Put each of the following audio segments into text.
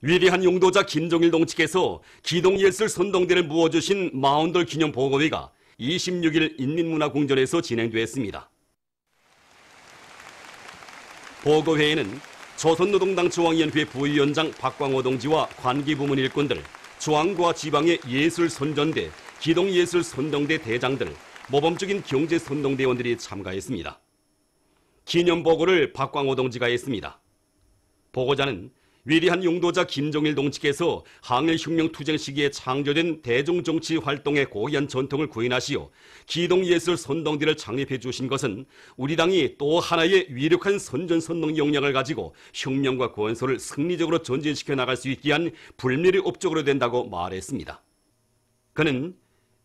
위대한 용도자 김종일 동측에서 기동예술 선동대를 무어주신 마흔돌 기념 보고회가 26일 인민문화궁전에서 진행됐습니다. 보고회에는 조선노동당 중앙위원회 부위원장 박광호 동지와 관계부문 일꾼들, 중앙과 지방의 예술선전대, 기동예술선동대 대장들, 모범적인 경제선동대원들이 참가했습니다. 기념보고를 박광호 동지가 했습니다. 보고자는 위대한 용도자 김종일 동측에서 항일혁명 투쟁 시기에 창조된 대중정치 활동의 고귀한 전통을 구현하시어 기동예술 선동대를 창립해 주신 것은 우리 당이 또 하나의 위력한 선전선동 역량을 가지고 혁명과 건설을 승리적으로 전진시켜 나갈 수 있게 한 불멸의 업적으로 된다고 말했습니다. 그는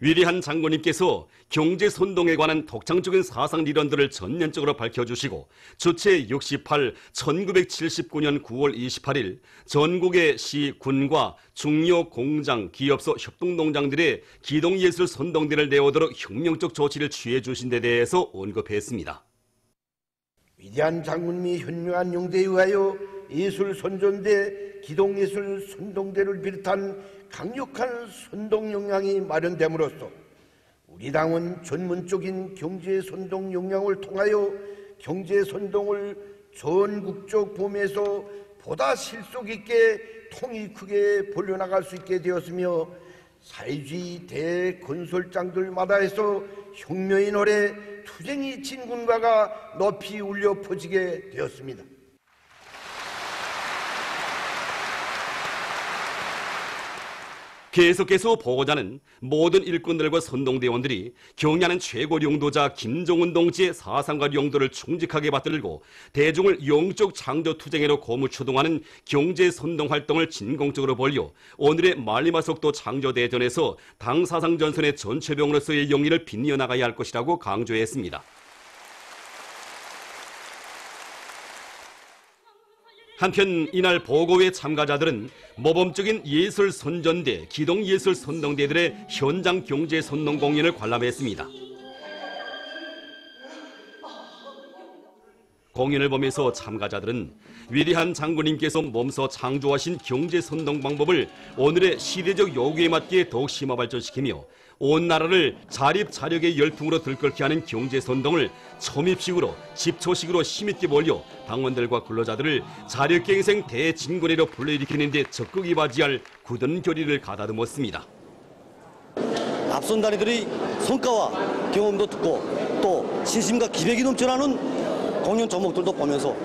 위대한 장군님께서 경제선동에 관한 독창적인 사상 이론들을 전면적으로 밝혀주시고 주체 68, 1979년 9월 28일 전국의 시, 군과 중요 공장, 기업소, 협동농장들의 기동예술 선동대를 내오도록 혁명적 조치를 취해 주신 데 대해서 언급했습니다. 위대한 장군님이 현명한 용대에 의하여 예술선전대, 기동예술 선동대를 비롯한 강력한 선동 역량이 마련됨으로써 우리 당은 전문적인 경제 선동 역량을 통하여 경제 선동을 전국적 범위에서 보다 실속 있게 통이 크게 벌려나갈 수 있게 되었으며 사회주의 대건설장들마다에서 혁명의 노래 투쟁이 진군가가 높이 울려 퍼지게 되었습니다. 계속해서 보고자는 모든 일꾼들과 선동대원들이 경의하는 최고 용도자 김종은 동지의 사상과 용도를 충직하게 받들고 대중을 영적 창조 투쟁으로 고무추동하는 경제선동활동을 진공적으로 벌려 오늘의 말리마석도 창조대전에서 당 사상전선의 전체병으로서의 영리를 빛내어 나가야 할 것이라고 강조했습니다. 한편 이날 보고회 참가자들은 모범적인 예술선전대, 기동예술선동대들의 현장 경제선동 공연을 관람했습니다. 공연을 보면서 참가자들은 위대한 장군님께서 몸소 창조하신 경제선동 방법을 오늘의 시대적 요구에 맞게 더욱 심화 발전시키며 온 나라를 자립자력의 열풍으로 들끓게 하는 경제선동을 초입식으로 집초식으로 힘있게 몰려 당원들과 근로자들을 자력갱생 대진군회로 불러일으키는 데 적극 이바지할 굳은 결의를 가다듬었습니다. 앞선 단위들의 성과와 경험도 듣고 또 신심과 기백이 넘쳐나는 공연 종목들도 보면서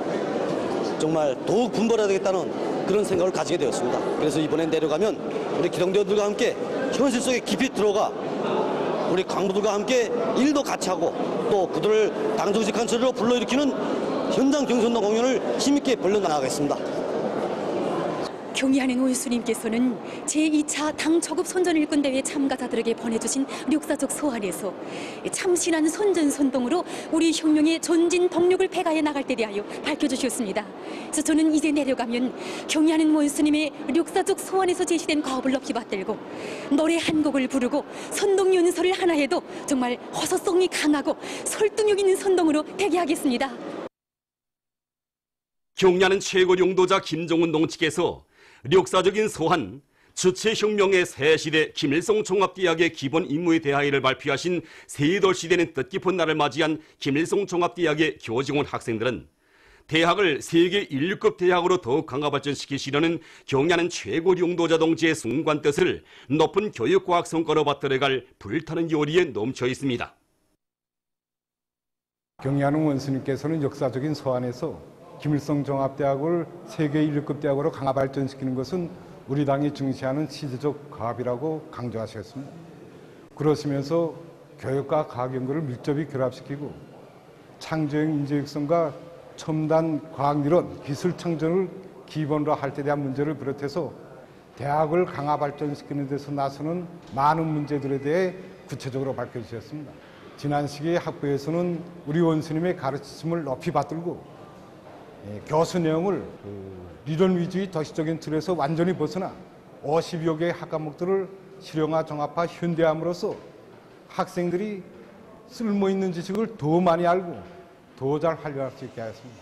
정말 더욱 분발해야 되겠다는 그런 생각을 가지게 되었습니다. 그래서 이번에 내려가면 우리 기동대원들과 함께 현실 속에 깊이 들어가 우리 강부들과 함께 일도 같이 하고 또 그들을 당정직한 처리로 불러일으키는 현장 경선도 공연을 힘있게 벌려나가겠습니다. 경의하는 원수님께서는 제2차 당 초급 선전일꾼대회 참가자들에게 보내주신 역사적 소환에서 참신한 선전선동으로 우리 혁명의 전진 동력을 배가해 나갈 때 대하여 밝혀주셨습니다. 그래서 저는 이제 내려가면 경의하는 원수님의 역사적 소환에서 제시된 과업을 높이 받들고 노래 한 곡을 부르고 선동 연설을 하나 해도 정말 호소성이 강하고 설득력 있는 선동으로 대기하겠습니다. 경의하는 최고 용도자 김종은 동측에서 역사적인 소환, 주체혁명의 새시대 김일성 종합대학의 기본 임무에 대하여를 발표하신 새이돌시대는 뜻깊은 날을 맞이한 김일성 종합대학의 교직원 학생들은 대학을 세계 1급 대학으로 더욱 강화 발전시키시려는 경의하는 최고 용도자 동지의 숭고한 뜻을 높은 교육과학 성과로 받들어갈 불타는 요리에 넘쳐 있습니다. 경의하는 원수님께서는 역사적인 소환에서 김일성 종합대학을 세계 1급 대학으로 강화 발전시키는 것은 우리 당이 중시하는 시대적 과업이라고 강조하셨습니다. 그러시면서 교육과 과학 연구를 밀접히 결합시키고 창조형 인재 육성과 첨단 과학이론, 기술 창전을 기본으로 할 때 대한 문제를 비롯해서 대학을 강화 발전시키는 데서 나서는 많은 문제들에 대해 구체적으로 밝혀주셨습니다. 지난 시기에 학부에서는 우리 원수님의 가르침을 높이 받들고 교수 내용을理論 위주의 도시적인 틀에서 완전히 벗어나 50여 개의 학과목들을 실용화, 종합화, 현대함으로써 학생들이 쓸모있는 지식을 더 많이 알고 더 잘 활용할 수 있게 하였습니다.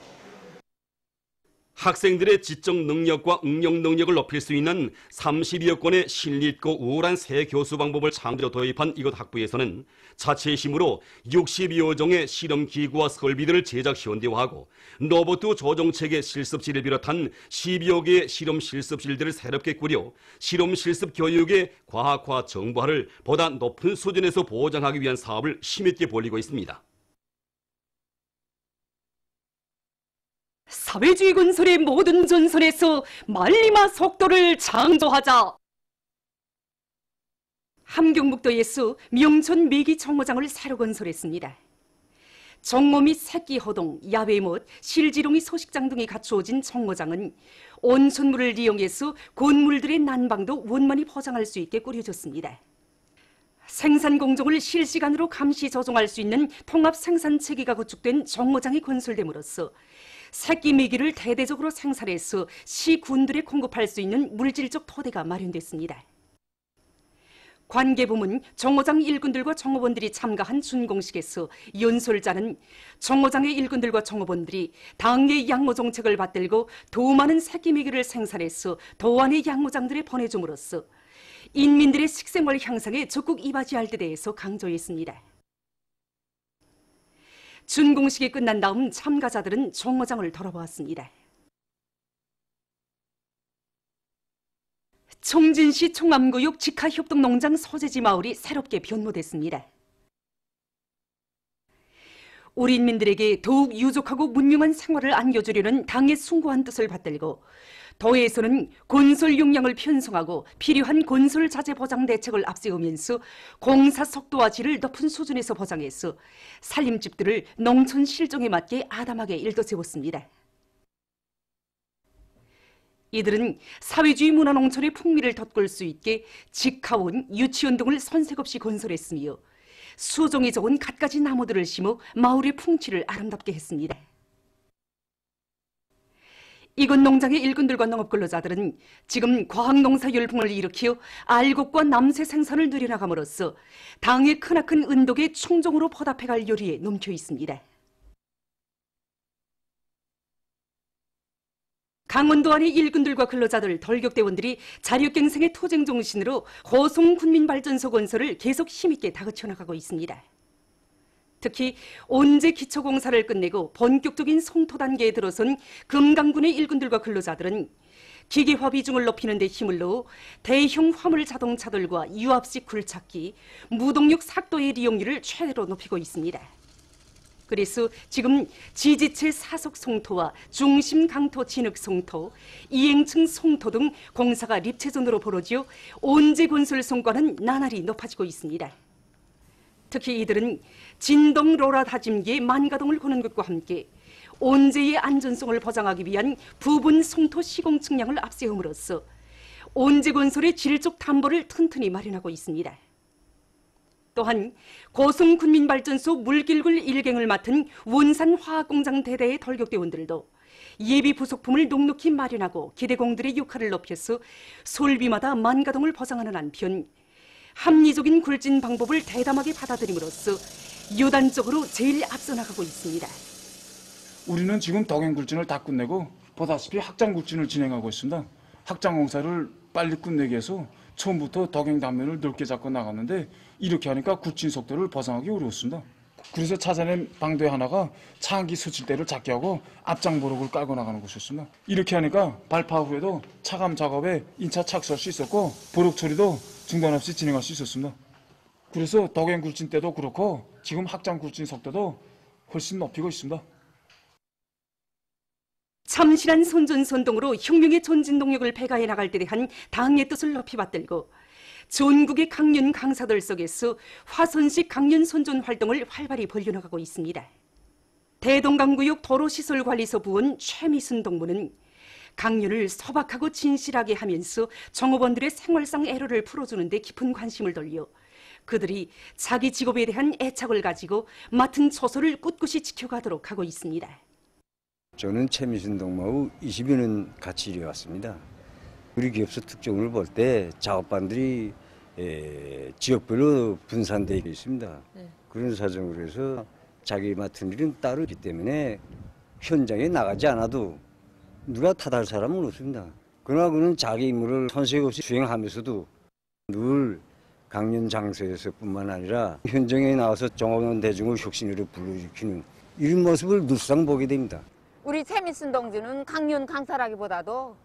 학생들의 지적 능력과 응용 능력을 높일 수 있는 30여 건의 실리있고 우월한 새 교수 방법을 창조 도입한 이곳 학부에서는 자체의 힘으로 60여 종의 실험 기구와 설비들을 제작 현대화하고 로봇 조종체계 실습실을 비롯한 10여 개의 실험 실습실들을 새롭게 꾸려 실험 실습 교육의 과학화 정보화를 보다 높은 수준에서 보장하기 위한 사업을 힘있게 벌이고 있습니다. 사회주의 건설의 모든 전선에서 말리마 속도를 창조하자. 함경북도에서 명천 메기 정거장을 새로 건설했습니다. 정모 및 새끼 허동, 야외 못, 실지렁이 소식장 등이 갖추어진 정거장은 온천물을 이용해서 곤물들의 난방도 원만히 포장할 수 있게 꾸려졌습니다. 생산 공정을 실시간으로 감시 조정할 수 있는 통합 생산 체계가 구축된 정거장이 건설됨으로써 새끼 메기를 대대적으로 생산해서 시군들에 공급할 수 있는 물질적 토대가 마련됐습니다. 관계부문 정거장 일꾼들과 정업원들이 참가한 준공식에서 연설자는 정거장의 일꾼들과 정업원들이 당의 양모 정책을 받들고 더 많은 새끼 메기를 생산해서 도안의 양모장들에 보내줌으로써 인민들의 식생활 향상에 적극 이바지할 데 대해서 강조했습니다. 준공식이 끝난 다음 참가자들은 정거장을 돌아보았습니다. 청진시 청암구역 직하협동농장 소재지 마을이 새롭게 변모됐습니다. 우리 인민들에게 더욱 유족하고 문명한 생활을 안겨주려는 당의 숭고한 뜻을 받들고 도에서는 건설 용량을 편성하고 필요한 건설 자재 보장 대책을 앞세우면서 공사 속도와 질을 높은 수준에서 보장해서 살림집들을 농촌 실정에 맞게 아담하게 일떠세웠습니다. 이들은 사회주의 문화농촌의 풍미를 돋굴 수 있게 직하원, 유치원 등을 손색 없이 건설했으며 수종이 적은 갖가지 나무들을 심어 마을의 풍치를 아름답게 했습니다. 이곳 농장의 일꾼들과 농업근로자들은 지금 과학농사 열풍을 일으켜 알곡과 남새 생산을 늘려나감으로써 당의 크나큰 은덕에 충정으로 보답해갈 요리에 넘쳐 있습니다. 강원도 안의 일꾼들과 근로자들, 돌격대원들이 자력갱생의 투쟁 정신으로 호송군민발전소 건설을 계속 힘있게 다그쳐 나가고 있습니다. 특히 온제 기초공사를 끝내고 본격적인 송토 단계에 들어선 금강군의 일꾼들과 근로자들은 기계화 비중을 높이는 데 힘을 넣어 대형 화물 자동차들과 유압식 굴착기, 무동력 삭도의 이용률을 최대로 높이고 있습니다. 그래서 지금 지지체 사속 송토와 중심 강토 진흙 송토, 이행층 송토 등 공사가 립체전으로 벌어지어 온제 건설 성과는 나날이 높아지고 있습니다. 특히 이들은 진동 로라 다짐기의 만가동을 거는 것과 함께 온제의 안전성을 보장하기 위한 부분 송토 시공 측량을 앞세움으로써 온제 건설의 질적 담보를 튼튼히 마련하고 있습니다. 또한 고성군민발전소 물길굴 일갱을 맡은 원산화학공장 대대의 돌격대원들도 예비 부속품을 넉넉히 마련하고 기대공들의 역할을 높여서 솔비마다 만가동을 보장하는 한편 합리적인 굴진 방법을 대담하게 받아들임으로써 요단적으로 제일 앞서 나가고 있습니다. 우리는 지금 덕행굴진을 다 끝내고 보다시피 확장굴진을 진행하고 있습니다. 확장공사를 빨리 끝내기 위해서 처음부터 덕행 단면을 넓게 잡고 나갔는데 이렇게 하니까 굴진 속도를 보상하기 어려웠습니다. 그래서 찾아낸 방대 하나가 차항기 스칠대를 작게 하고 앞장 보록을 깔고 나가는 것이었습니다. 이렇게 하니까 발파 후에도 차감 작업에 인차 착수할 수 있었고 보록 처리도 중단 없이 진행할 수 있었습니다. 그래서 덕행 굴진 때도 그렇고 지금 확장 굴진 속도도 훨씬 높이고 있습니다. 참신한 선전선동으로 혁명의 전진동력을 배가해 나갈 때 대한 당의 뜻을 높이 받들고 전국의 강연 강사들 속에서 화선식 강연 선전 활동을 활발히 벌려나가고 있습니다. 대동강구역 도로시설관리소 부원 최미순 동무는 강연을 소박하고 진실하게 하면서 정업원들의 생활상 애로를 풀어주는 데 깊은 관심을 돌려 그들이 자기 직업에 대한 애착을 가지고 맡은 처소를 꿋꿋이 지켜가도록 하고 있습니다. 저는 최미순 동무하고 20여 년 같이 일해왔습니다. 우리 기업소 특종을 볼 때 작업반들이 지역별로 분산되어 있습니다. 그런 사정으로 해서 자기 맡은 일은 따로 있기 때문에 현장에 나가지 않아도 누가 탓할 사람은 없습니다. 그러나 그는 자기 임무를 손색 없이 수행하면서도 늘 강연 장소에서뿐만 아니라 현장에 나와서 종업원 대중을 혁신으로 불러일으키는 이런 모습을 늘상 보게 됩니다. 우리 최민순 동지는 강연 강사라기보다도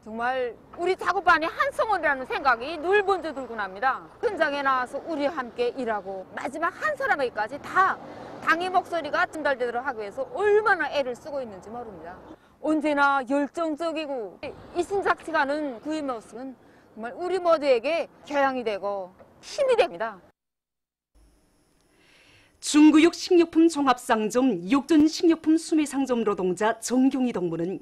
정말 우리 작업반의 한성원이라는 생각이 늘 먼저 들고 납니다. 현장에 나와서 우리와 함께 일하고 마지막 한 사람에게까지 다 당의 목소리가 전달되도록 하기 위해서 얼마나 애를 쓰고 있는지 모릅니다. 언제나 열정적이고 이심작지가는 그의 모습은 정말 우리 모두에게 교양이 되고 힘이 됩니다. 중구역 식료품 종합상점 육전 식료품 수매상점 노동자 정경희 동무는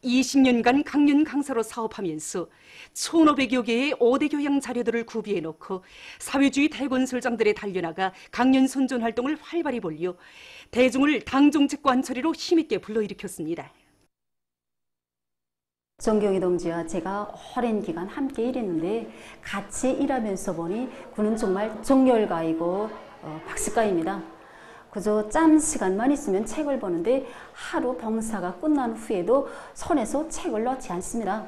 20년간 강연 강사로 사업하면서 1,500여 개의 5대 교양 자료들을 구비해놓고 사회주의 대건설장들에 달려나가 강연 선전 활동을 활발히 벌여 대중을 당정책 관처리로 힘있게 불러일으켰습니다. 정경희 동지와 제가 오랜 기간 함께 일했는데 같이 일하면서 보니 그는 정말 정열가이고 박식가입니다. 그저 짬 시간만 있으면 책을 보는데 하루 봉사가 끝난 후에도 손에서 책을 놓지 않습니다.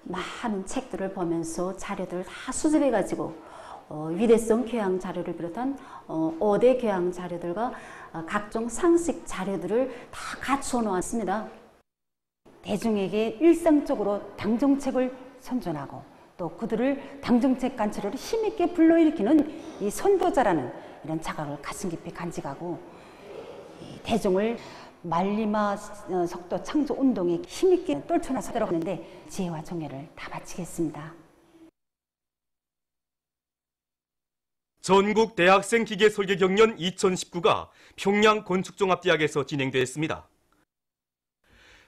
많은 책들을 보면서 자료들을 다 수집해가지고 위대성 교양 자료를 비롯한 5대 교양 자료들과 각종 상식 자료들을 다 갖추어 놓았습니다. 대중에게 일상적으로 당정책을 선전하고 또 그들을 당정책 관철을 힘있게 불러일으키는 이 선도자라는 이런 자각을 가슴 깊이 간직하고 대중을 말리마 석도 창조 운동에 힘있게 떨쳐나서도록 하는데 지혜와 정열을 다 바치겠습니다. 전국 대학생 기계 설계 경연 2019가 평양 건축종합대학에서 진행됐습니다.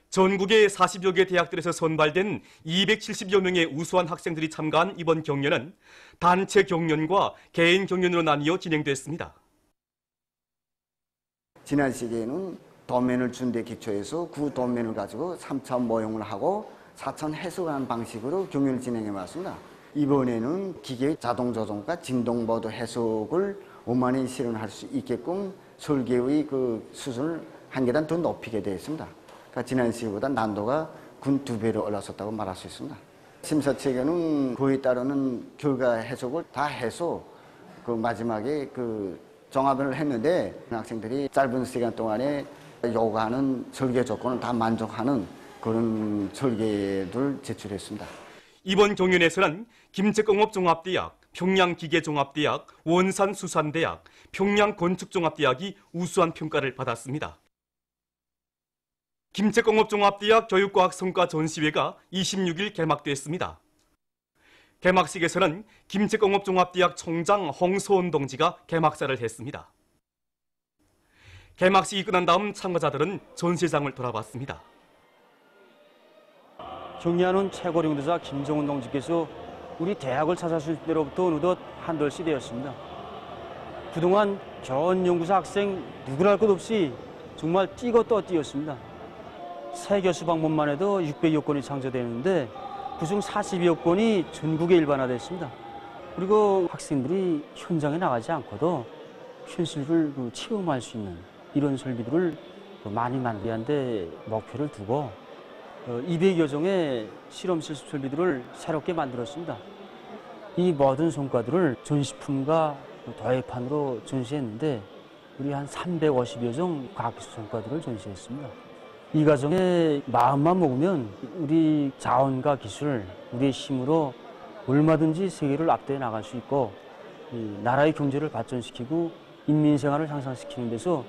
전국의 40여 개 대학들에서 선발된 270여 명의 우수한 학생들이 참가한 이번 경연은 단체 경연과 개인 경연으로 나뉘어 진행됐습니다. 지난 시기에는 도면을 준 데 기초해서 그 도면을 가지고 3차 모형을 하고 4차 해석하는 방식으로 경연을 진행해 왔습니다. 이번에는 기계 자동 조정과 진동 모드 해석을 원만히 실현할 수 있게끔 설계의 그 수준을 한 계단 더 높이게 되었습니다. 그러니까 지난 시기보다 난도가 근 2배로 올라섰다고 말할 수 있습니다. 심사 체계는 그에 따르는 결과 해석을 다 해서 그 마지막에 그 종합을 했는데 학생들이 짧은 시간 동안에 요구하는 설계 조건을 다 만족하는 그런 설계를 제출했습니다. 이번 경연에서는 김책공업종합대학, 평양기계종합대학, 원산수산대학, 평양건축종합대학이 우수한 평가를 받았습니다. 김책공업종합대학 교육과학 성과 전시회가 26일 개막됐습니다. 개막식에서는 김책공업종합대학 총장 홍소원 동지가 개막사를 했습니다. 개막식이 끝난 다음 참가자들은 전시장을 돌아봤습니다. 경리하는 최고領導자 김정은 동지께서 우리 대학을 찾아주실 때로부터 어느덧 한돌시 되었습니다. 그동안 전 연구사 학생 누구랄 할 것 없이 정말 뛰고 또 뛰었습니다. 새 교수 방문만 해도 600여 건이 창조되는데 그중 40여 건이 전국에 일반화됐습니다. 그리고 학생들이 현장에 나가지 않고도 현실을 체험할 수 있는 이런 설비들을 많이 만들는데 목표를 두고 200여 종의 실험실 설비들을 새롭게 만들었습니다. 이 모든 성과들을 전시품과 도예판으로 전시했는데 우리 한 350여 종 과학기술 성과들을 전시했습니다. 이 과정에 마음만 먹으면 우리 자원과 기술, 우리의 힘으로 얼마든지 세계를 앞대해 나갈 수 있고 나라의 경제를 발전시키고 인민생활을 향상시키는 데서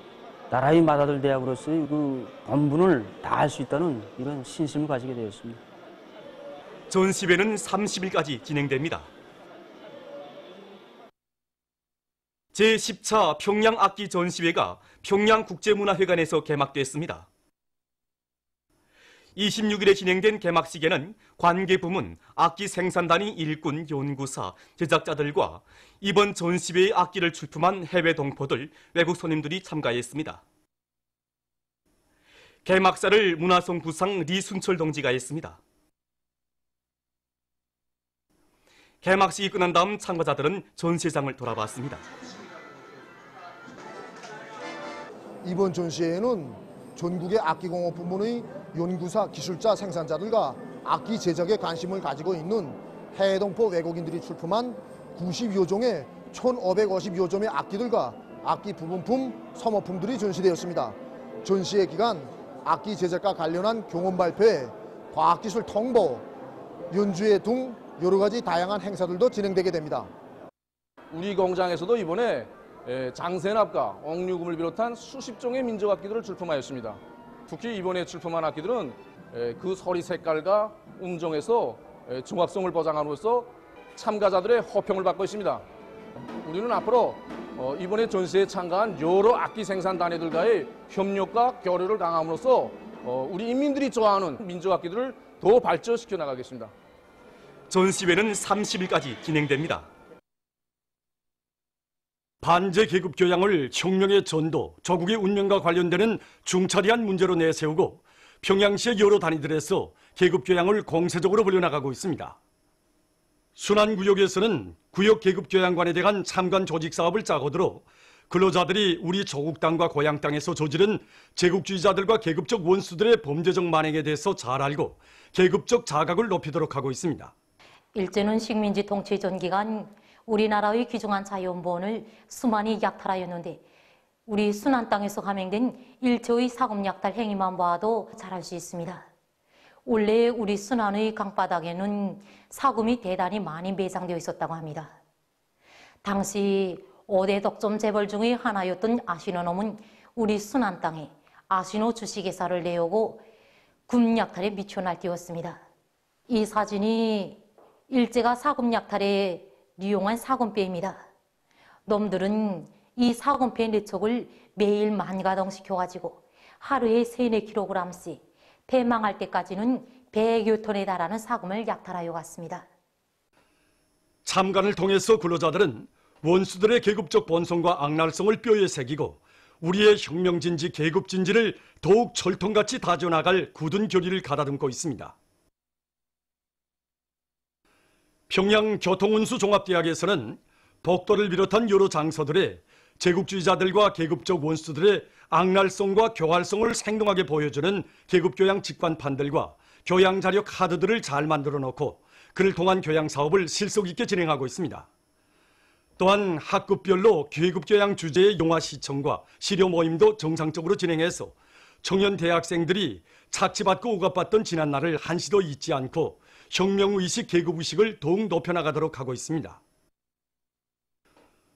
나라의 맏아들 대학으로서의 그 본분을 다할 수 있다는 이런 신심을 가지게 되었습니다. 전시회는 30일까지 진행됩니다. 제10차 평양악기 전시회가 평양국제문화회관에서 개막됐습니다. 26일에 진행된 개막식에는 관계부문, 악기 생산단위 일꾼 연구사, 제작자들과 이번 전시회의 악기를 출품한 해외 동포들, 외국 손님들이 참가했습니다. 개막사를 문화성 부상 리순철 동지가 했습니다. 개막식이 끝난 다음 참가자들은 전시장을 돌아봤습니다. 이번 전시회에는 전국의 악기공업부문의 연구사, 기술자, 생산자들과 악기 제작에 관심을 가지고 있는 해동포 외국인들이 출품한 90여 종의 1,550여 점의 악기들과 악기 부분품, 소모품들이 전시되었습니다. 전시회 기간 악기 제작과 관련한 경험 발표회, 과학기술 통보, 연주회 등 여러 가지 다양한 행사들도 진행되게 됩니다. 우리 공장에서도 이번에 장센악과, 옥류금을 비롯한 수십 종의 민족악기들을 출품하였습니다. 특히 이번에 출품한 악기들은 그 소리 색깔과 음정에서 정확성을 보장함으로써 참가자들의 호평을 받고 있습니다. 우리는 앞으로 이번에 전시에 참가한 여러 악기 생산 단위들과의 협력과 교류를 강함으로써 우리 인민들이 좋아하는 민족악기들을 더 발전시켜 나가겠습니다. 전시회는 30일까지 진행됩니다. 반제 계급 교양을 혁명의 전도, 조국의 운명과 관련되는 중차대한 문제로 내세우고 평양시의 여러 단위들에서 계급 교양을 공세적으로 벌여나가고 있습니다. 순환구역에서는 구역 계급 교양관에 대한 참관 조직 사업을 짜고 들어 근로자들이 우리 조국 땅과 고향 땅에서 저지른 제국주의자들과 계급적 원수들의 범죄적 만행에 대해서 잘 알고 계급적 자각을 높이도록 하고 있습니다. 일제는 식민지 통치 전 기간 우리나라의 귀중한 자연보원을 수많이 약탈하였는데 우리 순안 땅에서 감행된 일제의 사금 약탈 행위만 봐도 잘 알 수 있습니다. 원래 우리 순안의 강바닥에는 사금이 대단히 많이 매장되어 있었다고 합니다. 당시 5대 덕점 재벌 중의 하나였던 아시노놈은 우리 순안 땅에 아시노 주식회사를 내오고 금 약탈에 미쳐 날뛰었습니다. 이 사진이 일제가 사금 약탈에 이용한 사금배입니다. 놈들은 이 사금배 4척을 매일 만가동시켜가지고 하루에 3-4kg씩 폐망할 때까지는 100여 톤에 달하는 사금을 약탈하여 갔습니다. 참관을 통해서 근로자들은 원수들의 계급적 본성과 악랄성을 뼈에 새기고 우리의 혁명진지, 계급진지를 더욱 철통같이 다져나갈 굳은 결의를 가다듬고 있습니다. 평양교통운수종합대학에서는 복도를 비롯한 여러 장소들에 제국주의자들과 계급적 원수들의 악랄성과 교활성을 생동하게 보여주는 계급교양 직관판들과 교양자료 카드들을 잘 만들어 놓고 그를 통한 교양 사업을 실속 있게 진행하고 있습니다. 또한 학급별로 계급교양 주제의 영화 시청과 시료 모임도 정상적으로 진행해서 청년 대학생들이 착취받고 억압받던 지난날을 한시도 잊지 않고 혁명의식, 계급의식을 더욱 높여나가도록 하고 있습니다.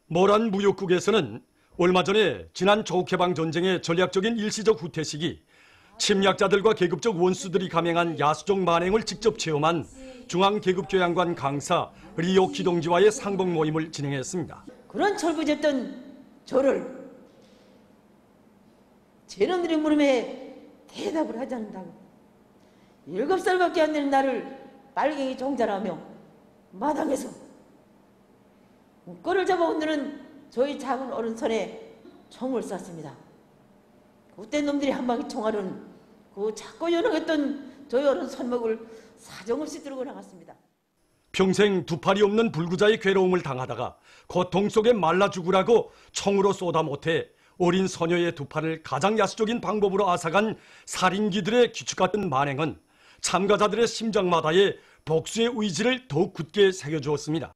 모란 무역국에서는 얼마 전에 지난 조국해방전쟁의 전략적인 일시적 후퇴 시기 침략자들과 계급적 원수들이 감행한 야수적 만행을 직접 체험한 중앙계급교양관 강사 리오키 동지와의 상봉 모임을 진행했습니다. 그런 철부졌던 저를 쟤놈들이 물음에 대답을 하지 않는다고 7살밖에 안 되는 나를 빨갱이 종자라며 마당에서 꼴을 잡아 오늘은 저희 작은 어른 손에 총을 쐈습니다. 그때 놈들이 한 방에 총알은 그 작고 연약했던 저희 어른 손목을 사정없이 들고 나갔습니다. 평생 두 팔이 없는 불구자의 괴로움을 당하다가 고통 속에 말라 죽으라고 총으로 쏘다 못해 어린 소녀의 두 팔을 가장 야수적인 방법으로 앗아간 살인귀들의 기축 같은 만행은 참가자들의 심장마다의 복수의 의지를 더욱 굳게 새겨주었습니다.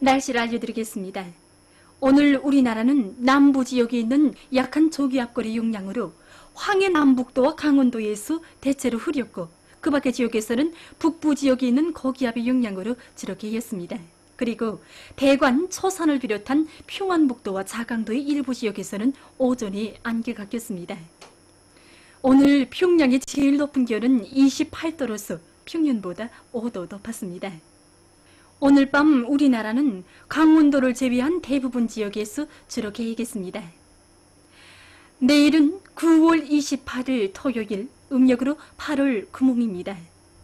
날씨를 알려드리겠습니다. 오늘 우리나라는 남부 지역에 있는 약한 저기압거리 영향으로 황해 남북도와 강원도에서 대체로 흐렸고 그 밖의 지역에서는 북부 지역에 있는 고기압의 영향으로 지럭해였습니다. 그리고 대관, 처산을 비롯한 평안북도와 자강도의 일부 지역에서는 오전에 안개가 꼈습니다. 오늘 평양의 제일 높은 기온은 28도로서 평년보다 5도 높았습니다. 오늘 밤 우리나라는 강원도를 제외한 대부분 지역에서 지럭해야겠습니다. 내일은 9월 28일 토요일, 음력으로 8월 금음입니다.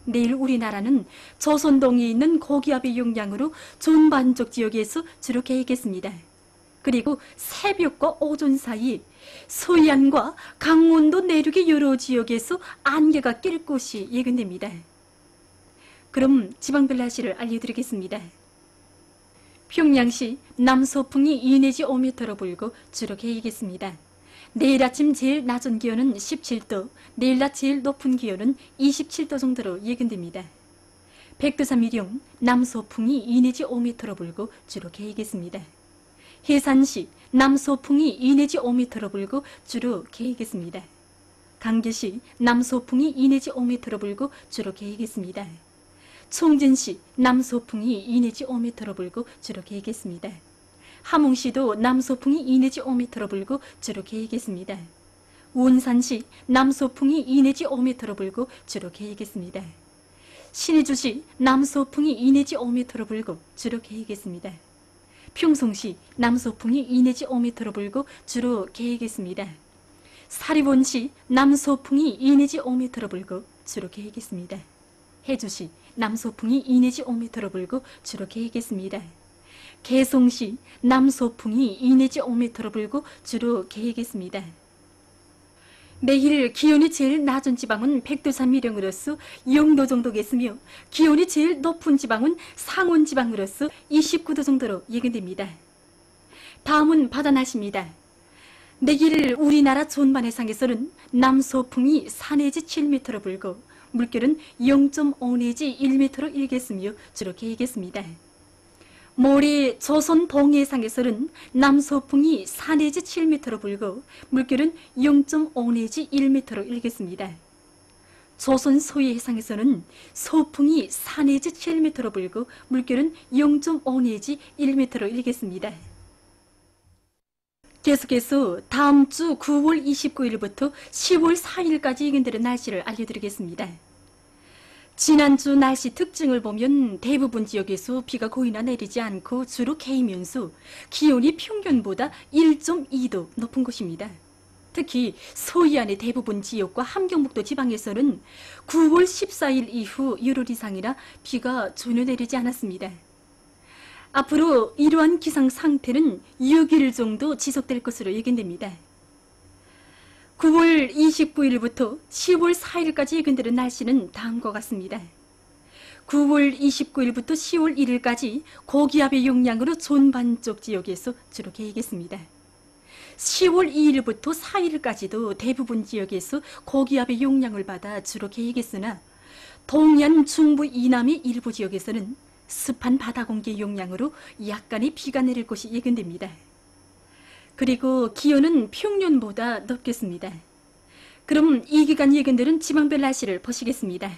내일 우리나라는 조선동에 있는 고기압의 영향으로 전반적 지역에서 지럭해야겠습니다. 그리고 새벽과 오전 사이 서해안과 강원도 내륙의 여러 지역에서 안개가 낄 것이 예견됩니다. 그럼 지방별 날씨를 알려드리겠습니다. 평양시 남서풍이 2 내지 5m로 불고 주로 개이겠습니다. 내일 아침 제일 낮은 기온은 17도, 내일 낮 제일 높은 기온은 27도 정도로 예견됩니다. 백두산 미령 남서풍이 2 내지 5m로 불고 주로 개이겠습니다. 해산시 남서풍이 2 내지 5m로 불고 주로 개이겠습니다. 강계시 남서풍이 2 내지 5m로 불고 주로 개이겠습니다. 총진시 남서풍이 2 내지 5m로 불고 주로 개이겠습니다. 함흥시도 남서풍이 2 내지 5m로 불고 주로 개이겠습니다. 원산시 남서풍이 2 내지 5m로 불고 주로 개이겠습니다. 신의주시 남서풍이 2 내지 5m로 불고 주로 개이겠습니다. 평송시 남서풍이 2 내지 5m로 불고 주로 개이겠습니다. 사리본시 남서풍이 2 내지 5m로 불고 주로 개이겠습니다. 해주시 남서풍이 2 내지 5m로 불고 주로 개이겠습니다. 개송시 남서풍이 2 내지 5m로 불고 주로 개이겠습니다. 내일 기온이 제일 낮은 지방은 백두산 미령으로서 0도 정도겠으며 기온이 제일 높은 지방은 상원 지방으로서 29도 정도로 예견됩니다. 다음은 바다 날씨입니다. 내일 우리나라 전반해상에서는 남서풍이 4 내지 7m로 불고 물결은 0.5 내지 1m로 일겠으며 주로 개이겠습니다. 모레 조선 동해상에서는 남서풍이 4 내지 7m로 불고 물결은 0.5 내지 1m로 일겠습니다. 조선 서해해상에서는 서풍이 4 내지 7m로 불고 물결은 0.5 내지 1m로 일겠습니다. 계속해서 다음 주 9월 29일부터 10월 4일까지 예견되는 날씨를 알려드리겠습니다. 지난주 날씨 특징을 보면 대부분 지역에서 비가 거의나 내리지 않고 주로 개이면서 기온이 평균보다 1.2도 높은 곳입니다. 특히 서해안의 대부분 지역과 함경북도 지방에서는 9월 14일 이후 열흘 이상이나 비가 전혀 내리지 않았습니다. 앞으로 이러한 기상 상태는 6일 정도 지속될 것으로 예견됩니다. 9월 29일부터 10월 4일까지 예견되는 날씨는 다음과 같습니다. 9월 29일부터 10월 1일까지 고기압의 영향으로 전반쪽 지역에서 주로 개이겠습니다. 10월 2일부터 4일까지도 대부분 지역에서 고기압의 영향을 받아 주로 개이겠으나 동해안 중부 이남의 일부 지역에서는 습한 바다 공기의 영향으로 약간의 비가 내릴 것이 예견됩니다. 그리고 기온은 평년보다 높겠습니다. 그럼 이 기간 예견되는 지방별 날씨를 보시겠습니다.